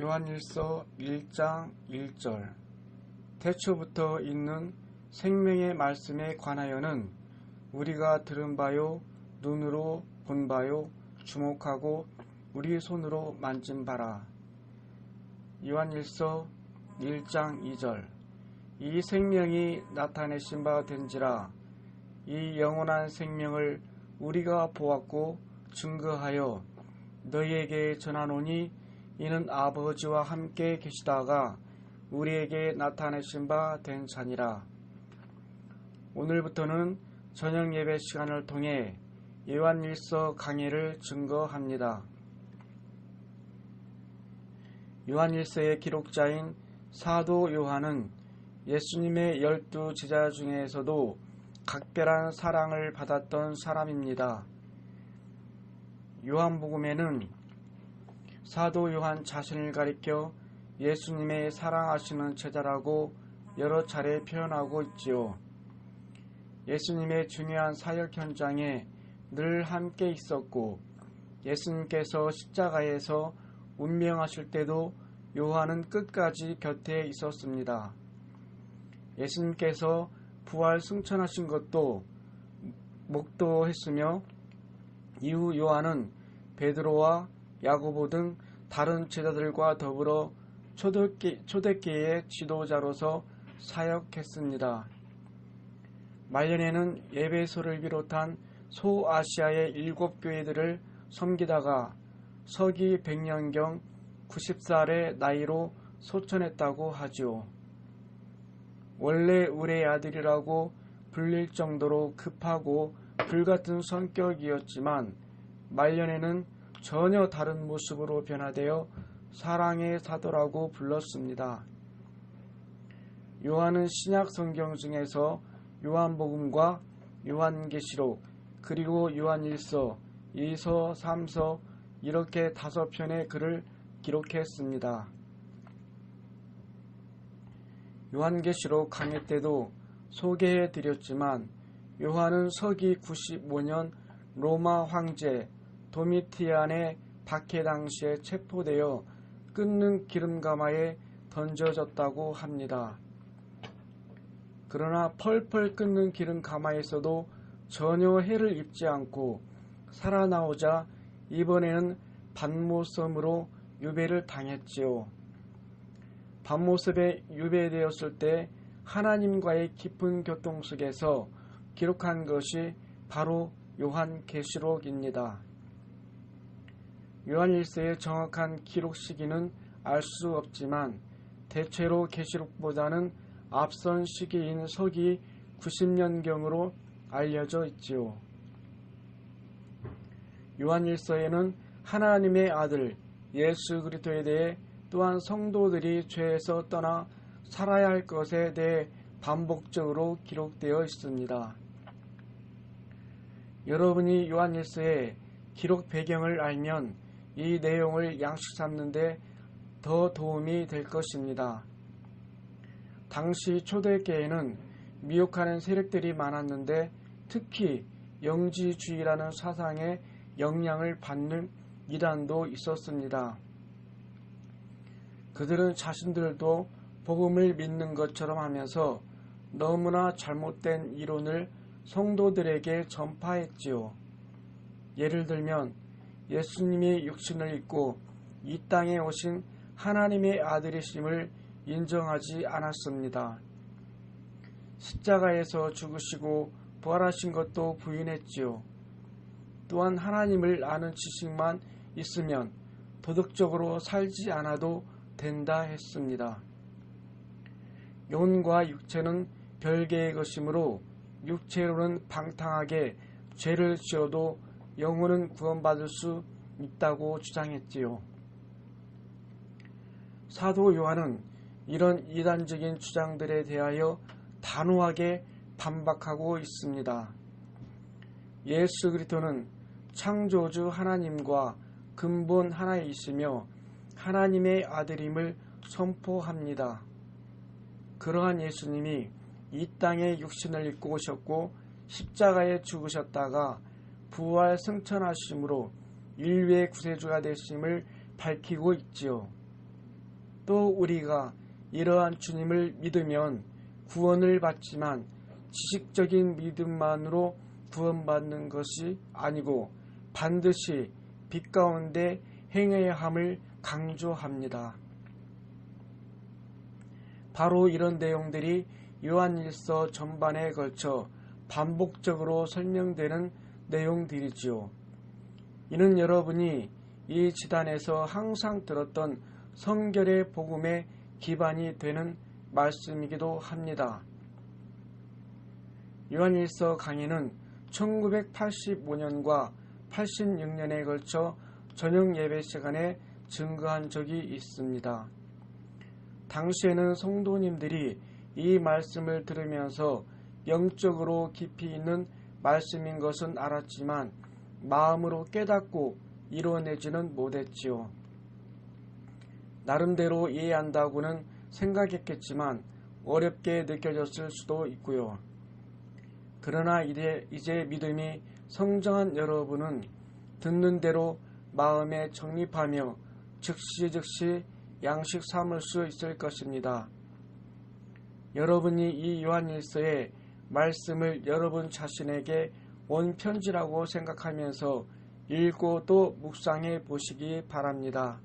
요한일서 1장 1절. 태초부터 있는 생명의 말씀에 관하여는 우리가 들은 바요, 눈으로 본 바요, 주목하고 우리 손으로 만진 바라. 요한일서 1장 2절. 이 생명이 나타내신 바 된지라. 이 영원한 생명을 우리가 보았고 증거하여 너희에게 전하노니 이는 아버지와 함께 계시다가 우리에게 나타내신 바 된 자니라. 오늘부터는 저녁 예배 시간을 통해 요한일서 강해를 증거합니다. 요한일서의 기록자인 사도 요한은 예수님의 12 제자 중에서도 각별한 사랑을 받았던 사람입니다. 요한복음에는 사도 요한 자신을 가리켜 예수님의 사랑하시는 제자라고 여러 차례 표현하고 있지요. 예수님의 중요한 사역 현장에 늘 함께 있었고 예수님께서 십자가에서 운명하실 때도 요한은 끝까지 곁에 있었습니다. 예수님께서 부활 승천하신 것도 목도했으며 이후 요한은 베드로와 야고보 등 다른 제자들과 더불어 초대교회의 지도자로서 사역했습니다. 말년에는 에베소를 비롯한 소아시아의 7교회들을 섬기다가 서기 100년경 90살의 나이로 소천했다고 하지요. 원래 의뢰의 아들이라고 불릴 정도로 급하고 불같은 성격이었지만 말년에는 전혀 다른 모습으로 변화되어 사랑의 사도라고 불렀습니다. 요한은 신약 성경 중에서 요한복음과 요한계시록 그리고 요한일서, 2서, 3서 이렇게 5편의 글을 기록했습니다. 요한계시록 강해 때도 소개해 드렸지만 요한은 서기 95년 로마 황제 도미티안의 박해 당시에 체포되어 끓는 기름가마에 던져졌다고 합니다. 그러나 펄펄 끓는 기름가마에서도 전혀 해를 입지 않고 살아나오자 이번에는 반모섬으로 유배를 당했지요. 반모섬에 유배되었을 때 하나님과의 깊은 교통 속에서 기록한 것이 바로 요한계시록입니다. 요한일서의 정확한 기록 시기는 알 수 없지만 대체로 계시록보다는 앞선 시기인 서기 90년경으로 알려져 있지요. 요한일서에는 하나님의 아들 예수 그리스도에 대해 또한 성도들이 죄에서 떠나 살아야 할 것에 대해 반복적으로 기록되어 있습니다. 여러분이 요한일서의 기록 배경을 알면 이 내용을 양식 삼는데 더 도움이 될 것입니다. 당시 초대교회에는 미혹하는 세력들이 많았는데 특히 영지주의라는 사상에 영향을 받는 이단도 있었습니다. 그들은 자신들도 복음을 믿는 것처럼 하면서 너무나 잘못된 이론을 성도들에게 전파했지요. 예를 들면 예수님이 육신을 입고 이 땅에 오신 하나님의 아들이심을 인정하지 않았습니다. 십자가에서 죽으시고 부활하신 것도 부인했지요. 또한 하나님을 아는 지식만 있으면 도덕적으로 살지 않아도 된다 했습니다. 영혼과 육체는 별개의 것이므로 육체로는 방탕하게 죄를 지어도 영혼은 구원받을 수 있다고 주장했지요. 사도 요한은 이런 이단적인 주장들에 대하여 단호하게 반박하고 있습니다. 예수 그리스도는 창조주 하나님과 근본 하나이시며 하나님의 아들임을 선포합니다. 그러한 예수님이 이 땅에 육신을 입고 오셨고 십자가에 죽으셨다가 부활 승천하심으로 인류의 구세주가 되심을 밝히고 있지요. 또 우리가 이러한 주님을 믿으면 구원을 받지만 지식적인 믿음만으로 구원받는 것이 아니고 반드시 빛 가운데 행해야 함을 강조합니다. 바로 이런 내용들이 요한일서 전반에 걸쳐 반복적으로 설명되는 내용들이지요. 이는 여러분이 이 지단에서 항상 들었던 성결의 복음의 기반이 되는 말씀이기도 합니다. 요한일서 강의는 1985년과 86년에 걸쳐 저녁 예배 시간에 증거한 적이 있습니다. 당시에는 성도님들이 이 말씀을 들으면서 영적으로 깊이 있는 말씀인 것은 알았지만 마음으로 깨닫고 이뤄내지는 못했지요. 나름대로 이해한다고는 생각했겠지만 어렵게 느껴졌을 수도 있고요. 그러나 이제 믿음이 성장한 여러분은 듣는 대로 마음에 정립하며 즉시 양식 삼을 수 있을 것입니다. 여러분이 이 요한일서의 말씀을 여러분 자신에게 온 편지라고 생각하면서 읽고 또 묵상해 보시기 바랍니다.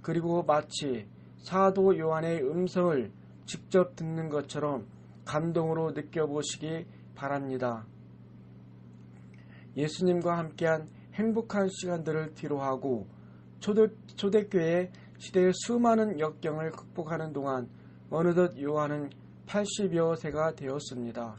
그리고 마치 사도 요한의 음성을 직접 듣는 것처럼 감동으로 느껴보시기 바랍니다. 예수님과 함께한 행복한 시간들을 뒤로하고 초대교회 시대의 수많은 역경을 극복하는 동안 어느덧 요한은 80여 세가 되었습니다.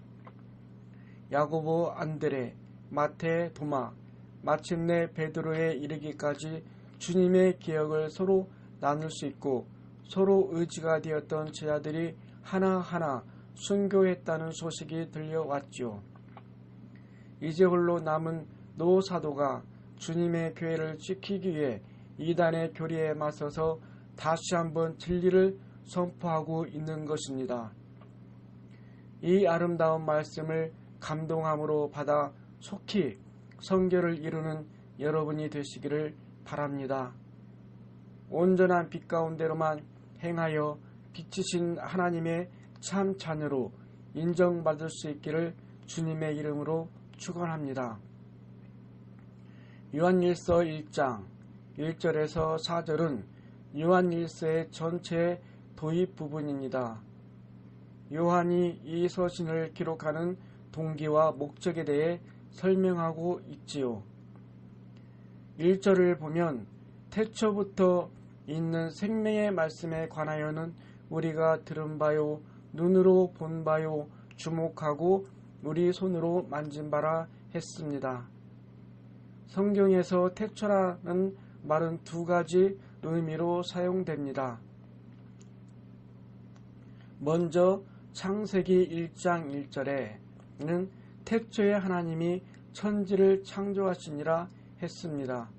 야고보, 안드레, 마태, 도마, 마침내 베드로에 이르기까지 주님의 기억을 서로 나눌 수 있고 서로 의지가 되었던 제자들이 하나하나 순교했다는 소식이 들려왔지요. 이제 홀로 남은 노 사도가 주님의 교회를 지키기 위해 이단의 교리에 맞서서 다시 한번 진리를 선포하고 있는 것입니다. 이 아름다운 말씀을 감동함으로 받아 속히 성결을 이루는 여러분이 되시기를 바랍니다. 온전한 빛 가운데로만 행하여 빛이신 하나님의 참 자녀로 인정받을 수 있기를 주님의 이름으로 축원합니다. 요한일서 1장 1절에서 4절은 요한일서의 전체 도입 부분입니다. 요한이 이 서신을 기록하는 동기와 목적에 대해 설명하고 있지요. 1절을 보면 태초부터 있는 생명의 말씀에 관하여는 우리가 들은 바요, 눈으로 본 바요, 주목하고 우리 손으로 만진 바라 했습니다. 성경에서 태초라는 말은 두 가지 의미로 사용됩니다. 먼저 창세기 1장 1절에는 태초에 하나님이 천지를 창조하시니라 했습니다.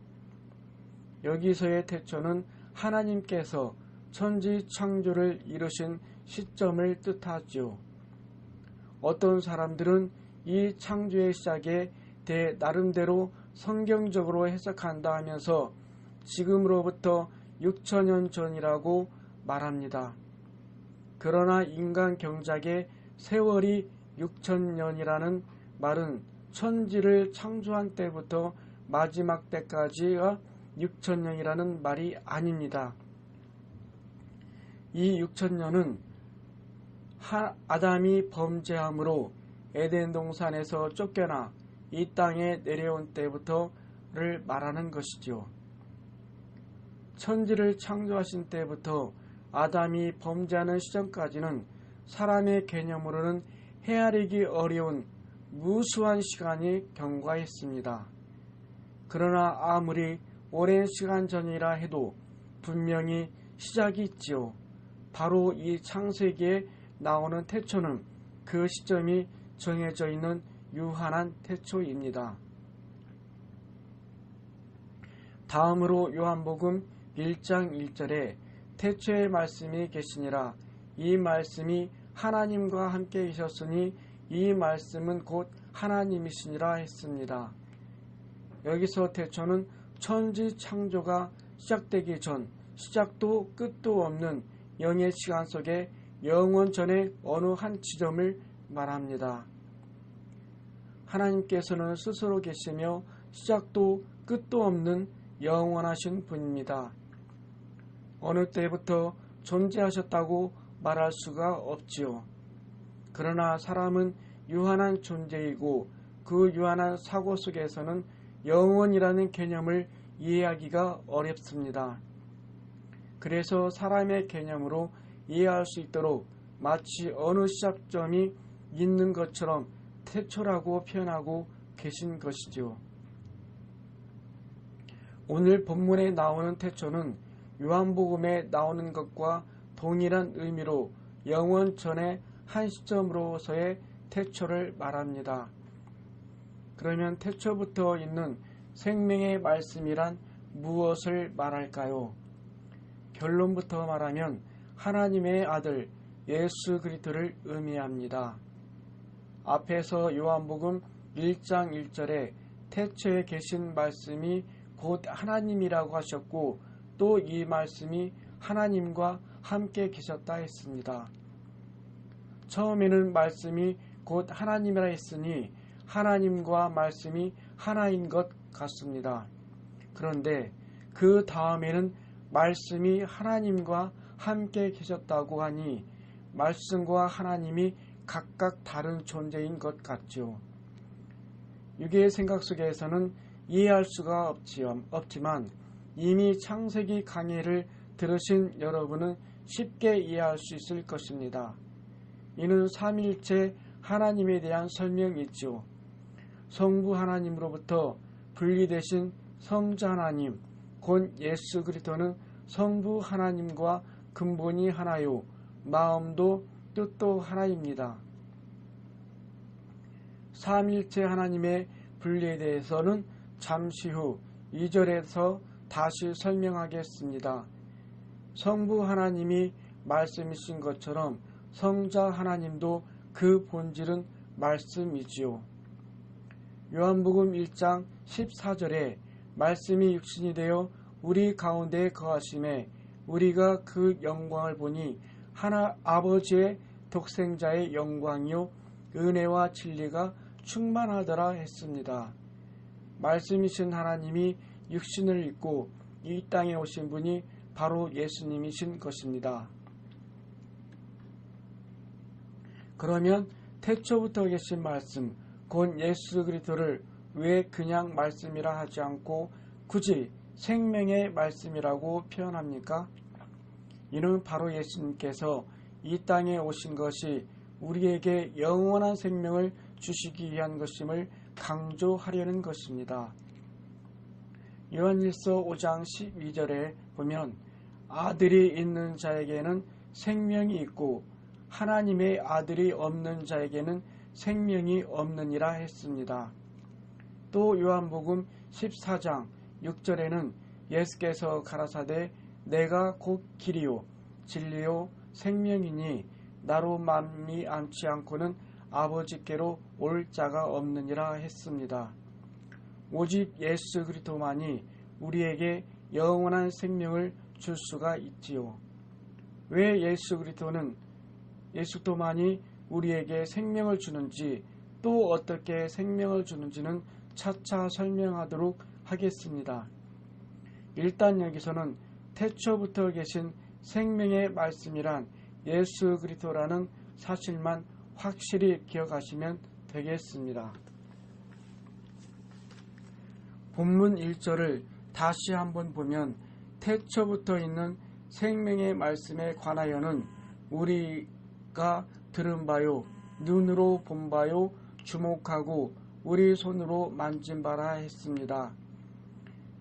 여기서의 태초는 하나님께서 천지 창조를 이루신 시점을 뜻하지요. 어떤 사람들은 이 창조의 시작에 대해 나름대로 성경적으로 해석한다 하면서 지금으로부터 6천년 전이라고 말합니다. 그러나 인간 경작의 세월이 6천년이라는 말은 천지를 창조한 때부터 마지막 때까지가 6천년이라는 말이 아닙니다. 이 6천년은 아담이 범죄함으로 에덴 동산에서 쫓겨나 이 땅에 내려온 때부터를 말하는 것이지요. 천지를 창조하신 때부터 아담이 범죄하는 시점까지는 사람의 개념으로는 헤아리기 어려운 무수한 시간이 경과했습니다. 그러나 아무리 오랜 시간 전이라 해도 분명히 시작이 있지요. 바로 이 창세기에 나오는 태초는 그 시점이 정해져 있는 유한한 태초입니다. 다음으로 요한복음 1장 1절에 태초의 말씀이 계시니라. 이 말씀이 하나님과 함께 계셨으니 이 말씀은 곧 하나님이시니라 했습니다. 여기서 태초는 천지 창조가 시작되기 전 시작도 끝도 없는 영의 시간 속에 영원 전의 어느 한 지점을 말합니다. 하나님께서는 스스로 계시며 시작도 끝도 없는 영원하신 분입니다. 어느 때부터 존재하셨다고 말할 수가 없지요. 그러나 사람은 유한한 존재이고 그 유한한 사고 속에서는 영원이라는 개념을 이해하기가 어렵습니다. 그래서 사람의 개념으로 이해할 수 있도록 마치 어느 시작점이 있는 것처럼 태초라고 표현하고 계신 것이지요. 오늘 본문에 나오는 태초는 요한복음에 나오는 것과 동일한 의미로 영원 전의 한 시점으로서의 태초를 말합니다. 그러면 태초부터 있는 생명의 말씀이란 무엇을 말할까요? 결론부터 말하면 하나님의 아들 예수 그리스도를 의미합니다. 앞에서 요한복음 1장 1절에 태초에 계신 말씀이 곧 하나님이라고 하셨고 또 이 말씀이 하나님과 함께 계셨다 했습니다. 처음에는 말씀이 곧 하나님이라 했으니 하나님과 말씀이 하나인 것 같습니다. 그런데 그 다음에는 말씀이 하나님과 함께 계셨다고 하니 말씀과 하나님이 각각 다른 존재인 것 같죠. 육의 생각 속에서는 이해할 수가 없지만 이미 창세기 강의를 들으신 여러분은 쉽게 이해할 수 있을 것입니다. 이는 삼위일체 하나님에 대한 설명이지요. 성부 하나님으로부터 분리되신 성자 하나님, 곧 예수 그리스도는 성부 하나님과 근본이 하나요, 마음도 뜻도 하나입니다. 삼위일체 하나님의 분리에 대해서는 잠시 후 2절에서 다시 설명하겠습니다. 성부 하나님이 말씀이신 것처럼 성자 하나님도 그 본질은 말씀이지요. 요한복음 1장 14절에 말씀이 육신이 되어 우리 가운데 거하심에 우리가 그 영광을 보니 하나 아버지의 독생자의 영광이요 은혜와 진리가 충만하더라 했습니다. 말씀이신 하나님이 육신을 입고 이 땅에 오신 분이 바로 예수님이신 것입니다. 그러면 태초부터 계신 말씀, 곧 예수 그리스도를 왜 그냥 말씀이라 하지 않고 굳이 생명의 말씀이라고 표현합니까? 이는 바로 예수님께서 이 땅에 오신 것이 우리에게 영원한 생명을 주시기 위한 것임을 강조하려는 것입니다. 요한일서 5장 12절에 보면 아들이 있는 자에게는 생명이 있고 하나님의 아들이 없는 자에게는 생명이 없느니라 했습니다. 또 요한복음 14장 6절에는 예수께서 가라사대 내가 곧 길이요 진리요 생명이니 나로 말미암지 않고는 아버지께로 올 자가 없느니라 했습니다. 오직 예수 그리스도만이 우리에게 영원한 생명을 줄 수가 있지요. 왜 예수 그리스도만이 우리에게 생명을 주는지 또 어떻게 생명을 주는지는 차차 설명하도록 하겠습니다. 일단 여기서는 태초부터 계신 생명의 말씀이란 예수 그리스도라는 사실만 확실히 기억하시면 되겠습니다. 본문 1절을 다시 한번 보면 태초부터 있는 생명의 말씀에 관하여는 우리가 들은 바요, 눈으로 본 바요, 주목하고 우리 손으로 만진 바라 했습니다.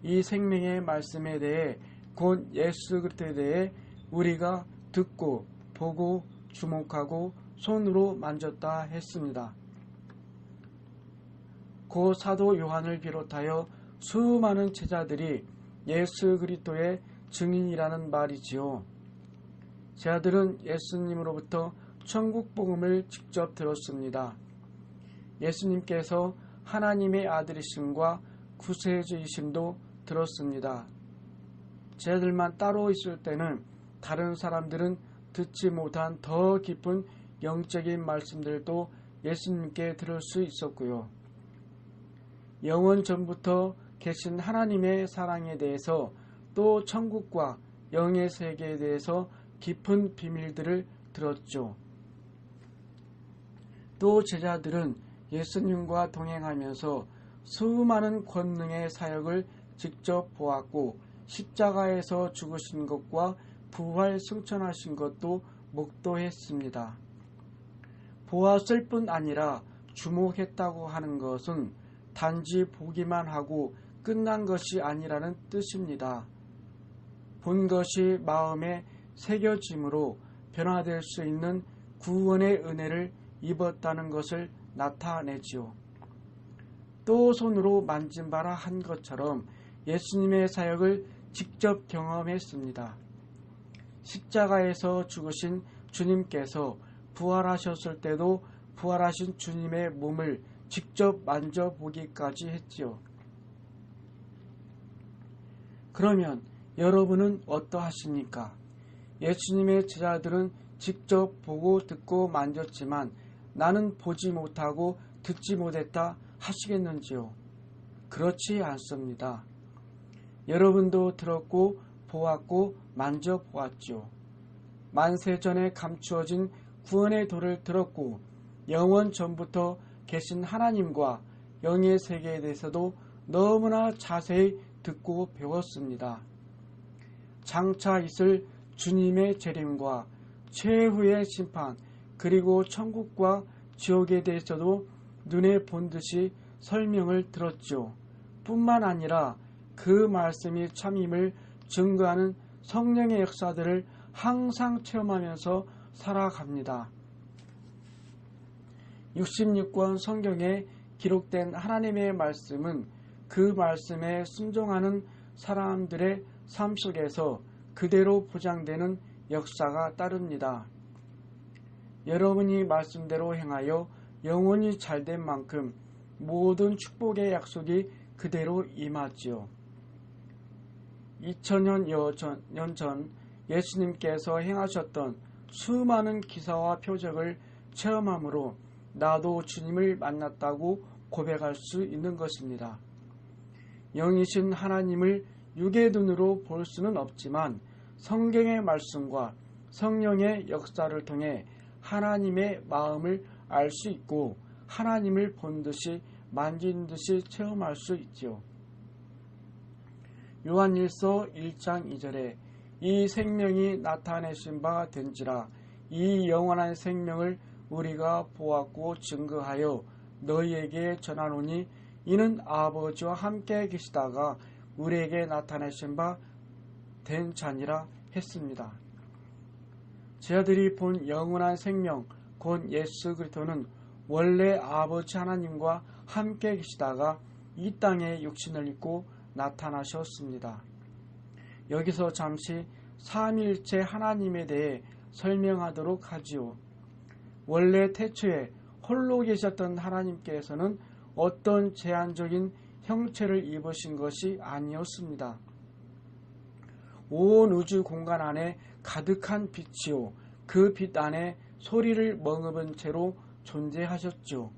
이 생명의 말씀에 대해 곧 예수 그리스도에 대해 우리가 듣고 보고 주목하고 손으로 만졌다 했습니다. 고 사도 요한을 비롯하여 수많은 제자들이 예수 그리스도의 증인이라는 말이지요. 제자들은 예수님으로부터 천국 복음을 직접 들었습니다. 예수님께서 하나님의 아들이심과 구세주이심도 들었습니다. 제자들만 따로 있을 때는 다른 사람들은 듣지 못한 더 깊은 영적인 말씀들도 예수님께 들을 수 있었고요. 영원 전부터 계신 하나님의 사랑에 대해서 또 천국과 영의 세계에 대해서 깊은 비밀들을 들었죠. 또 제자들은 예수님과 동행하면서 수많은 권능의 사역을 직접 보았고 십자가에서 죽으신 것과 부활 승천하신 것도 목도했습니다. 보았을 뿐 아니라 주목했다고 하는 것은 단지 보기만 하고 끝난 것이 아니라는 뜻입니다. 본 것이 마음에 새겨짐으로 변화될 수 있는 구원의 은혜를 입었다는 것을 나타내지요. 또 손으로 만진바라 한 것처럼 예수님의 사역을 직접 경험했습니다. 십자가에서 죽으신 주님께서 부활하셨을 때도 부활하신 주님의 몸을 직접 만져보기까지 했지요. 그러면 여러분은 어떠하십니까? 예수님의 제자들은 직접 보고 듣고 만졌지만 나는 보지 못하고 듣지 못했다 하시겠는지요? 그렇지 않습니다. 여러분도 들었고 보았고 만져보았죠. 만세전에 감추어진 구원의 도를 들었고 영원 전부터 계신 하나님과 영의 세계에 대해서도 너무나 자세히 듣고 배웠습니다. 장차 있을 주님의 재림과 최후의 심판 그리고 천국과 지옥에 대해서도 눈에 본 듯이 설명을 들었죠. 뿐만 아니라 그 말씀이 참임을 증거하는 성령의 역사들을 항상 체험하면서 살아갑니다. 66권 성경에 기록된 하나님의 말씀은 그 말씀에 순종하는 사람들의 삶 속에서 그대로 보장되는 역사가 따릅니다. 여러분이 말씀대로 행하여 영원히 잘된 만큼 모든 축복의 약속이 그대로 임하지요. 2000년 전 예수님께서 행하셨던 수많은 기사와 표적을 체험함으로 나도 주님을 만났다고 고백할 수 있는 것입니다. 영이신 하나님을 육의 눈으로 볼 수는 없지만 성경의 말씀과 성령의 역사를 통해 하나님의 마음을 알 수 있고 하나님을 본 듯이 만진 듯이 체험할 수 있지요. 요한일서 1장 2절에 이 생명이 나타내신 바 된지라 이 영원한 생명을 우리가 보았고 증거하여 너희에게 전하노니 이는 아버지와 함께 계시다가 우리에게 나타내신 바 된 자니라 했습니다. 제자들이 본 영원한 생명 곧 예수 그리스도는 원래 아버지 하나님과 함께 계시다가 이 땅에 육신을 입고 나타나셨습니다. 여기서 잠시 삼위일체 하나님에 대해 설명하도록 하지요. 원래 태초에 홀로 계셨던 하나님께서는 어떤 제한적인 형체를 입으신 것이 아니었습니다. 온 우주 공간 안에 가득한 빛이요 그 빛 안에 소리를 머금은 채로 존재하셨죠.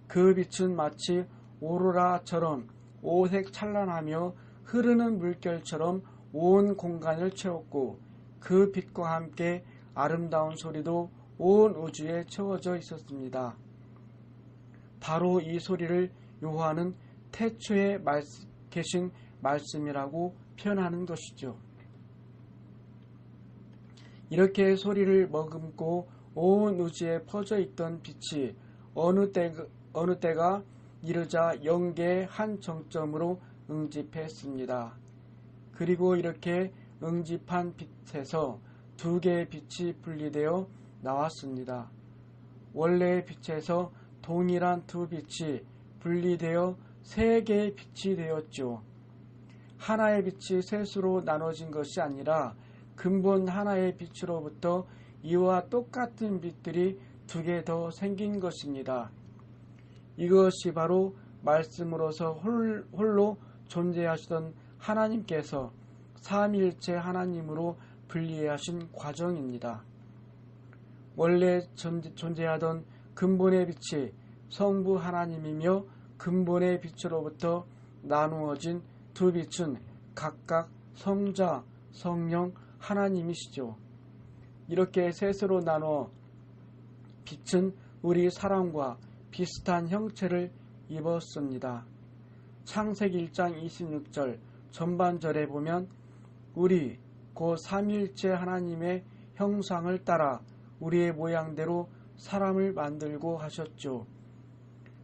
그 빛은 마치 오로라처럼 오색 찬란하며 흐르는 물결처럼 온 공간을 채웠고 그 빛과 함께 아름다운 소리도 온 우주에 채워져 있었습니다. 바로 이 소리를 요한은 태초에 계신 말씀이라고 표현하는 것이죠. 이렇게 소리를 머금고 온 우주에 퍼져 있던 빛이 어느 때가 이르자 영계의 한 정점으로 응집했습니다. 그리고 이렇게 응집한 빛에서 두 개의 빛이 분리되어 나왔습니다. 원래의 빛에서 동일한 두 빛이 분리되어 세 개의 빛이 되었죠. 하나의 빛이 셋으로 나눠진 것이 아니라 근본 하나의 빛으로부터 이와 똑같은 빛들이 두 개 더 생긴 것입니다. 이것이 바로 말씀으로서 홀로 존재하시던 하나님께서 삼위일체 하나님으로 분리하신 과정입니다. 원래 존재하던 근본의 빛이 성부 하나님이며 근본의 빛으로부터 나누어진 두 빛은 각각 성자, 성령, 하나님이시죠. 이렇게 셋으로 나누어 빛은 우리 사람과 비슷한 형체를 입었습니다. 창세기 1장 26절 전반절에 보면 우리 곧 삼위일체 하나님의 형상을 따라 우리의 모양대로 사람을 만들고 하셨죠.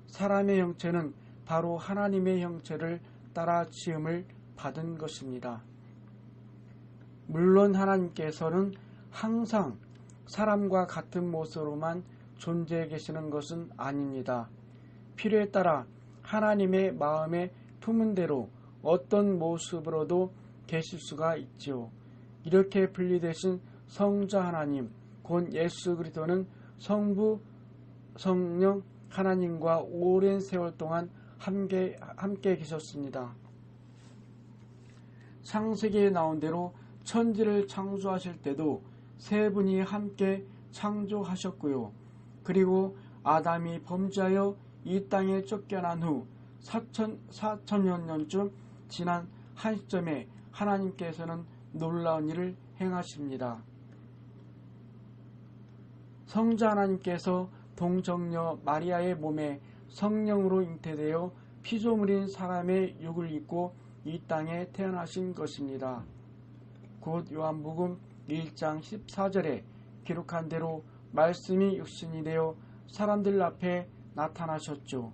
사람의 형체는 바로 하나님의 형체를 따라 지음을 받은 것입니다. 물론 하나님께서는 항상 사람과 같은 모습으로만 존재해 계시는 것은 아닙니다. 필요에 따라 하나님의 마음에 품은 대로 어떤 모습으로도 계실 수가 있지요. 이렇게 분리되신 성자 하나님, 곧 예수 그리스도는 성부, 성령 하나님과 오랜 세월 동안 함께 계셨습니다. 창세기에 나온 대로 천지를 창조하실 때도 세 분이 함께 창조하셨고요. 그리고 아담이 범죄하여 이 땅에 쫓겨난 후 4천여 년쯤 지난 한 시점에 하나님께서는 놀라운 일을 행하십니다. 성자 하나님께서 동정녀 마리아의 몸에 성령으로 잉태되어 피조물인 사람의 육을 입고 이 땅에 태어나신 것입니다. 곧 요한복음 1장 14절에 기록한 대로 말씀이 육신이 되어 사람들 앞에 나타나셨죠.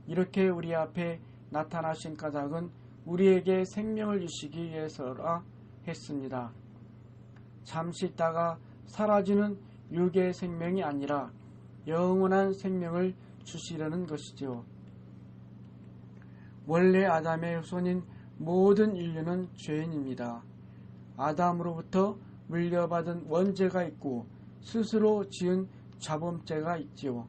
이렇게 우리 앞에 나타나신 까닭은 우리에게 생명을 주시기 위해서라 했습니다. 잠시 있다가 사라지는 육의 생명이 아니라 영원한 생명을 주시려는 것이죠. 원래 아담의 후손인 모든 인류는 죄인입니다. 아담으로부터 물려받은 원죄가 있고 스스로 지은 자범죄가 있지요.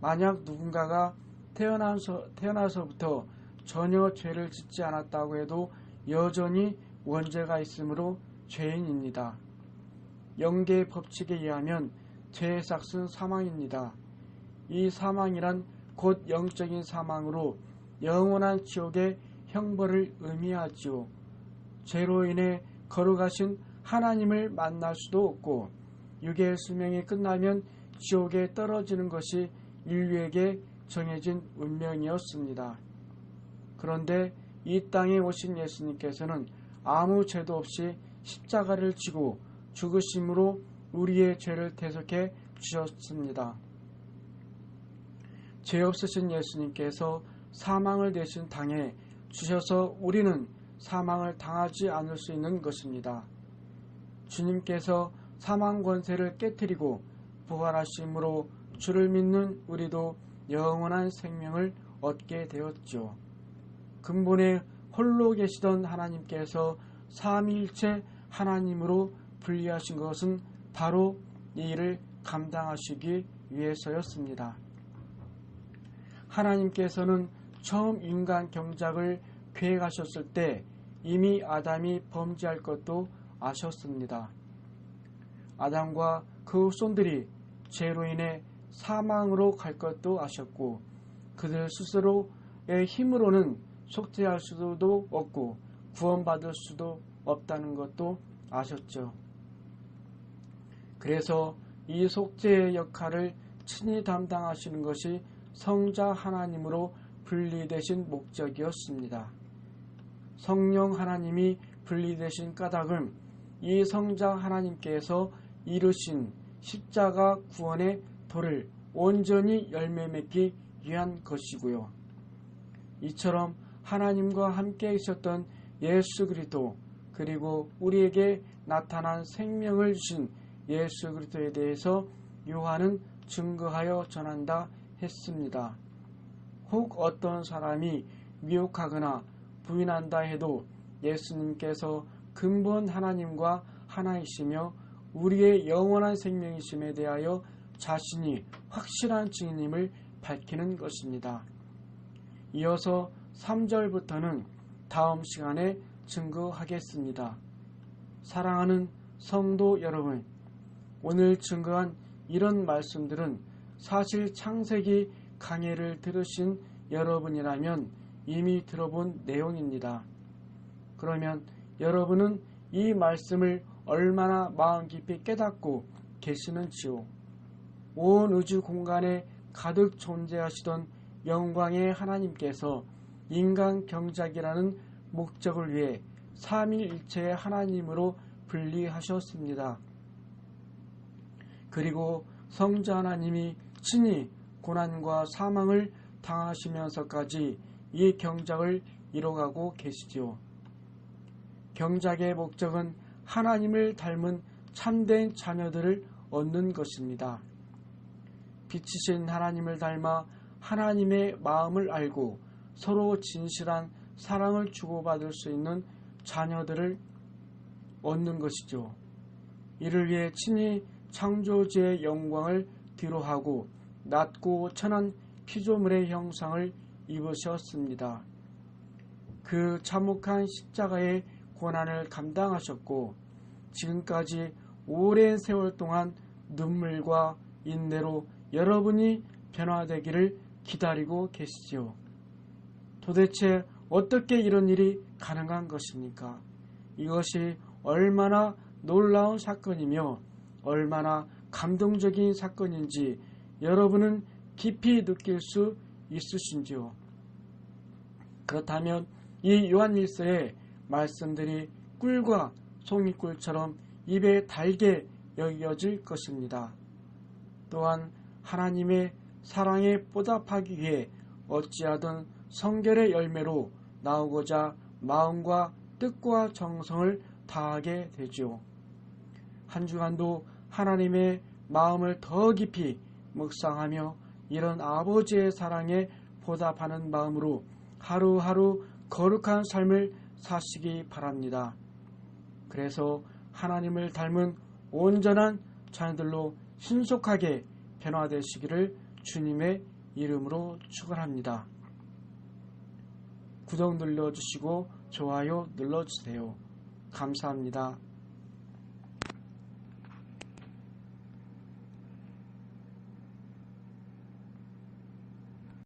만약 누군가가 태어나서부터 전혀 죄를 짓지 않았다고 해도 여전히 원죄가 있으므로 죄인입니다. 영계의 법칙에 의하면 죄의 삭은 사망입니다. 이 사망이란 곧 영적인 사망으로 영원한 지옥의 형벌을 의미하지요. 죄로 인해 거룩하신 하나님을 만날 수도 없고 육의 수명이 끝나면 지옥에 떨어지는 것이 인류에게 정해진 운명이었습니다. 그런데 이 땅에 오신 예수님께서는 아무 죄도 없이 십자가를 지고 죽으심으로 우리의 죄를 대속해 주셨습니다. 죄 없으신 예수님께서 사망을 대신 당해 주셔서 우리는 사망을 당하지 않을 수 있는 것입니다. 주님께서 사망 권세를 깨뜨리고 부활하심으로 주를 믿는 우리도 영원한 생명을 얻게 되었죠. 근본에 홀로 계시던 하나님께서 삼위일체 하나님으로 분리하신 것은 바로 이 일을 감당하시기 위해서였습니다. 하나님께서는 처음 인간 경작을 계획하셨을 때 이미 아담이 범죄할 것도 아셨습니다. 아담과 그 후손들이 죄로 인해 사망으로 갈 것도 아셨고 그들 스스로의 힘으로는 속죄할 수도 없고 구원받을 수도 없다는 것도 아셨죠. 그래서 이 속죄의 역할을 친히 담당하시는 것이 성자 하나님으로 분리되신 목적이었습니다. 성령 하나님이 분리되신 까닭은 이 성자 하나님께서 이루신 십자가 구원의 도를 온전히 열매 맺기 위한 것이고요. 이처럼 하나님과 함께 있었던 예수 그리스도 그리고 우리에게 나타난 생명을 주신 예수 그리스도에 대해서 요한은 증거하여 전한다 했습니다. 혹 어떤 사람이 미혹하거나 부인한다 해도 예수님께서 근본 하나님과 하나이시며 우리의 영원한 생명이심에 대하여 자신이 확실한 증인임을 밝히는 것입니다. 이어서 3절부터는 다음 시간에 증거하겠습니다. 사랑하는 성도 여러분, 오늘 증거한 이런 말씀들은 사실 창세기 강해를 들으신 여러분이라면 이미 들어본 내용입니다. 그러면 여러분은 이 말씀을 얼마나 마음 깊이 깨닫고 계시는지요? 온 우주 공간에 가득 존재하시던 영광의 하나님께서 인간 경작이라는 목적을 위해 삼위일체의 하나님으로 분리하셨습니다. 그리고 성자 하나님이 친히 고난과 사망을 당하시면서까지 이 경작을 이뤄가고 계시지요. 경작의 목적은 하나님을 닮은 참된 자녀들을 얻는 것입니다. 빛이신 하나님을 닮아 하나님의 마음을 알고 서로 진실한 사랑을 주고받을 수 있는 자녀들을 얻는 것이죠. 이를 위해 친히 창조주의 영광을 뒤로하고 낮고 천한 피조물의 형상을 입으셨습니다. 그 참혹한 십자가의 고난을 감당하셨고 지금까지 오랜 세월 동안 눈물과 인내로 여러분이 변화되기를 기다리고 계시지요. 도대체 어떻게 이런 일이 가능한 것입니까? 이것이 얼마나 놀라운 사건이며 얼마나 감동적인 사건인지 여러분은 깊이 느낄 수 있으신지요? 그렇다면 이 요한일서의 말씀들이 꿀과 송이꿀처럼 입에 달게 여겨질 것입니다. 또한 하나님의 사랑에 보답하기 위해 어찌하든 성결의 열매로 나오고자 마음과 뜻과 정성을 다하게 되지요. 한 주간도 하나님의 마음을 더 깊이 묵상하며 이런 아버지의 사랑에 보답하는 마음으로 하루하루 거룩한 삶을 사시기 바랍니다. 그래서 하나님을 닮은 온전한 자녀들로 신속하게 변화되시기를 주님의 이름으로 축원합니다. 구독 눌러주시고 좋아요 눌러주세요. 감사합니다.